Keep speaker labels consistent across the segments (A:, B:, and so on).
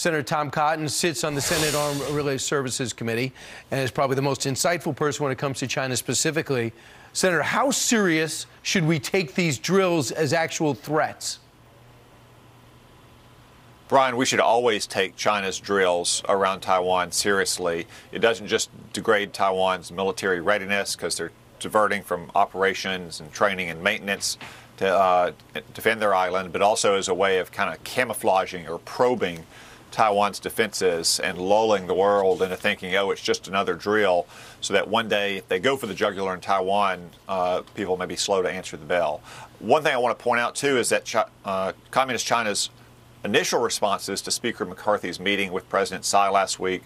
A: Senator Tom Cotton sits on the Senate Armed Related Services Committee and is probably the most insightful person when it comes to China specifically. Senator, how serious should we take these drills as actual threats?
B: Brian, we should always take China's drills around Taiwan seriously. It doesn't just degrade Taiwan's military readiness because they're diverting from operations and training and maintenance to defend their island, but also as a way of kind of camouflaging or probing Taiwan's defenses and lulling the world into thinking, oh, it's just another drill, so that one day if they go for the jugular in Taiwan, people may be slow to answer the bell. One thing I want to point out, too, is that Communist China's initial responses to Speaker McCarthy's meeting with President Tsai last week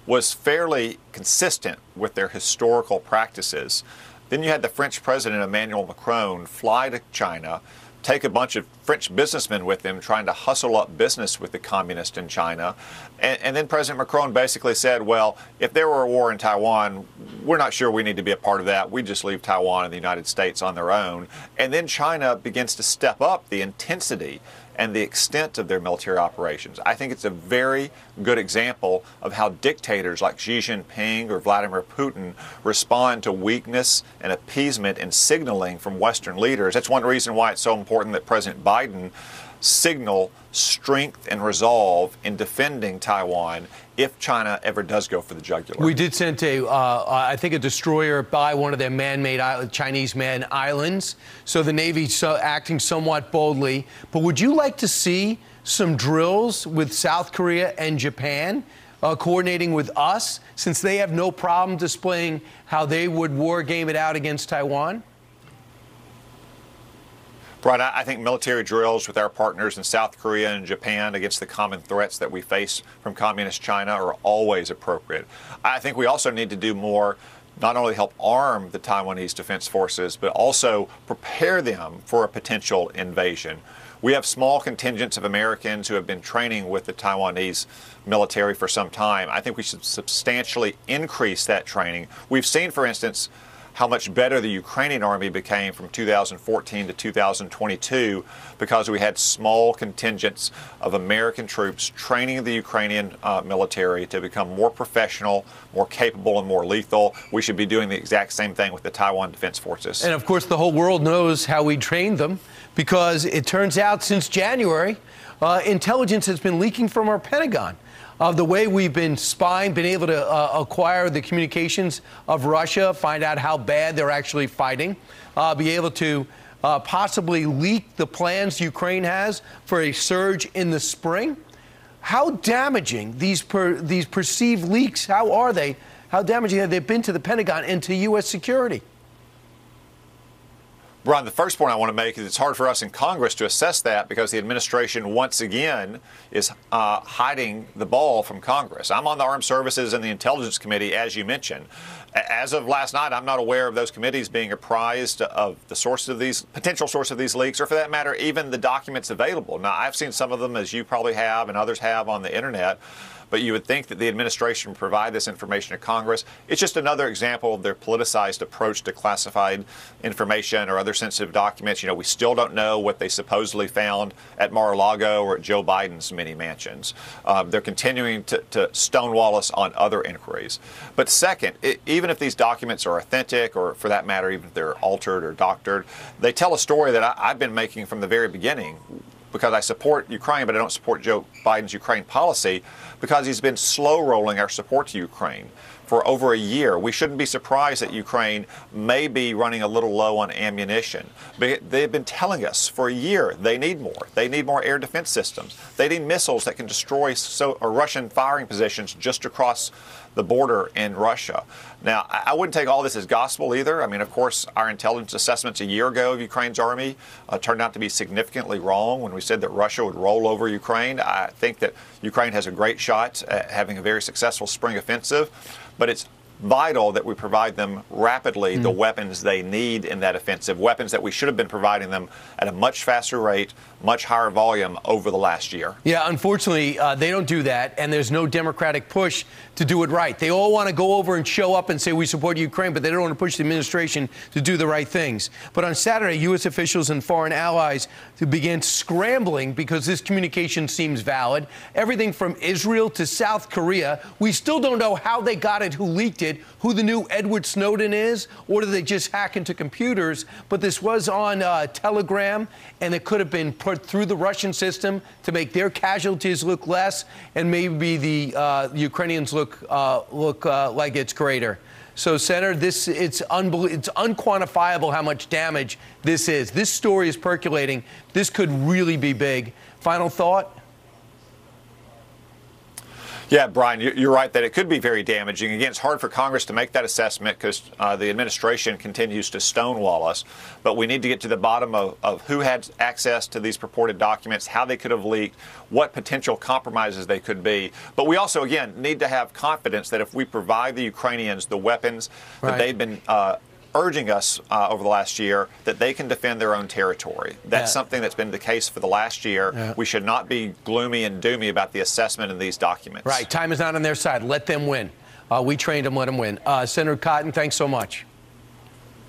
B: was fairly consistent with their historical practices. Then you had the French President Emmanuel Macron fly to China, take a bunch of French businessmen with him trying to hustle up business with the communists in China. And then President Macron basically said, well, if there were a war in Taiwan, we're not sure we need to be a part of that. We just leave Taiwan and the United States on their own. And then China begins to step up the intensity and the extent of their military operations. I think it's a very good example of how dictators like Xi Jinping or Vladimir Putin respond to weakness and appeasement and signaling from Western leaders. That's one reason why it's so important that President Biden signal strength and resolve in defending Taiwan if China ever does go for the jugular.
A: We did send I think, a destroyer by one of their man-made Chinese-manned islands. So the Navy's acting somewhat boldly. But would you like to see some drills with South Korea and Japan coordinating with us, since they have no problem displaying how they would war game it out against Taiwan?
B: Brian, I think military drills with our partners in South Korea and Japan against the common threats that we face from Communist China are always appropriate. I think we also need to do more, not only help arm the Taiwanese Defense Forces, but also prepare them for a potential invasion. We have small contingents of Americans who have been training with the Taiwanese military for some time. I think we should substantially increase that training. We've seen, for instance, how much better the Ukrainian army became from 2014 to 2022 because we had small contingents of American troops training the Ukrainian military to become more professional, more capable, and more lethal. We should be doing the exact same thing with the Taiwan Defense Forces.
A: And of course, the whole world knows how we trained them, because it turns out since January, intelligence has been leaking from our Pentagon of the way we've been spying, been able to acquire the communications of Russia, find out how bad they're actually fighting, be able to possibly leak the plans Ukraine has for a surge in the spring. How damaging these perceived leaks, how are they? How damaging have they been to the Pentagon and to U.S. security?
B: Brian, the first point I want to make is it's hard for us in Congress to assess that because the administration, once again, is hiding the ball from Congress. I'm on the Armed Services and the Intelligence Committee, as you mentioned. As of last night, I'm not aware of those committees being apprised of the source of these, potential source of these leaks, or for that matter, even the documents available. Now, I've seen some of them, as you probably have and others have, on the internet. But you would think that the administration would provide this information to Congress. It's just another example of their politicized approach to classified information or other sensitive documents. You know, we still don't know what they supposedly found at Mar-a-Lago or at Joe Biden's many mansions. They're continuing to stonewall us on other inquiries. But second, even if these documents are authentic, or for that matter, even if they're altered or doctored, they tell a story that I've been making from the very beginning, because I support Ukraine, but I don't support Joe Biden's Ukraine policy, because he's been slow rolling our support to Ukraine for over a year. We shouldn't be surprised that Ukraine may be running a little low on ammunition. They've been telling us for a year they need more. They need more air defense systems. They need missiles that can destroy Russian firing positions just across the border in Russia. Now, I wouldn't take all this as gospel either. I mean, of course, our intelligence assessments a year ago of Ukraine's army turned out to be significantly wrong when we said that Russia would roll over Ukraine. I think that Ukraine has a great shot at having a very successful spring offensive, but it's vital that we provide them rapidly the weapons they need in that offensive, weapons that we should have been providing them at a much faster rate, much higher volume over the last year.
A: Yeah, unfortunately, they don't do that, and there's no Democratic push to do it right. They all want to go over and show up and say we support Ukraine, but they don't want to push the administration to do the right things. But on Saturday, U.S. officials and foreign allies began scrambling because this communication seems valid. Everything from Israel to South Korea. We still don't know how they got it, who leaked it, who the new Edward Snowden is, or did they just hack into computers? But this was on Telegram, and it could have been put through the Russian system to make their casualties look less, and maybe the Ukrainians look like it's greater. So, Senator, it's unquantifiable how much damage this is. This story is percolating. This could really be big. Final thought?
B: Yeah, Brian, you're right that it could be very damaging. Again, it's hard for Congress to make that assessment because the administration continues to stonewall us. But we need to get to the bottom of who had access to these purported documents, how they could have leaked, what potential compromises they could be. But we also, again, need to have confidence that if we provide the Ukrainians the weapons that they've been urging us over the last year, that they can defend their own territory. That's something that's been the case for the last year. We should not be gloomy and doomy about the assessment in these documents.
A: Right. Time is not on their side. Let them win. We trained them. Let them win. Senator Cotton, thanks so much.